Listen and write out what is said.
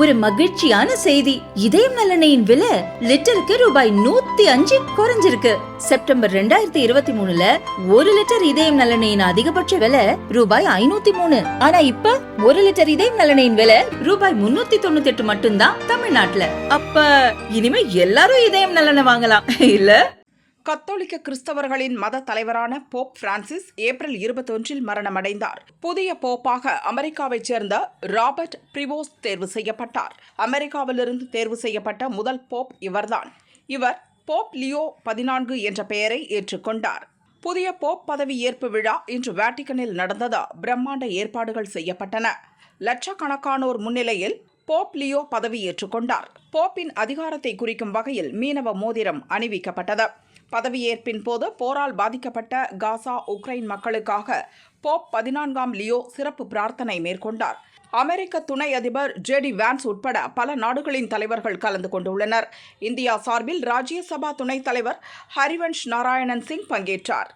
ஒரு மகிழ்ச்சியான செய்தி. இதயம் நல்லெண்ணெயின் விலை லிட்டருக்கு ரூபாய் 105 குறைஞ்சிருக்கு. செப்டம்பர் 2023ல 1 லிட்டர் இதயம் நல்லெண்ணெயின் அதிகபட்ச விலை ரூபாய் 503. ஆனா இப்ப 1 லிட்டர் இதயம் நல்லெண்ணெயின் விலை ரூபாய் 398 மட்டும்தான் தமிழ்நாட்டுல. அப்ப இனிமே எல்லாரும் இதயம் நல்லெண்ணெய் வாங்கலாம் இல்ல? கத்தோலிக்க கிறிஸ்தவர்களின் மத தலைவரான போப் பிரான்சிஸ் ஏப்ரல் 21 மரணமடைந்தார். புதிய போப்பாக அமெரிக்காவைச் சேர்ந்த ராபர்ட் பிரிவோஸ் தேர்வு செய்யப்பட்டார். அமெரிக்காவிலிருந்து தேர்வு செய்யப்பட்ட முதல் போப் இவர்தான். இவர் போப் லியோ 14 என்ற பெயரை ஏற்றுக்கொண்டார். புதிய போப் பதவி ஏற்பு விழா இன்று வேட்டிக்கனில் நடந்தது. பிரம்மாண்ட ஏற்பாடுகள் செய்யப்பட்டன. லட்சக்கணக்கானோர் முன்னிலையில் போப் லியோ பதவி ஏற்றுக்கொண்டார். போப்பின் அதிகாரத்தை குறிக்கும் வகையில் மீனவ மோதிரம் அணிவிக்கப்பட்டது. பதவியேற்பின் போது போரால் பாதிக்கப்பட்ட காசா, உக்ரைன் மக்களுக்காக போப் 14ஆம் லியோ சிறப்பு பிரார்த்தனை மேற்கொண்டார். அமெரிக்க துணை அதிபர் ஜேடி வான்ஸ் உட்பட பல நாடுகளின் தலைவர்கள் கலந்து கொண்டுள்ளனர். இந்தியா சார்பில் ராஜ்யசபா துணைத் தலைவர் ஹரிவன்ஷ் நாராயணன் சிங் பங்கேற்றார்.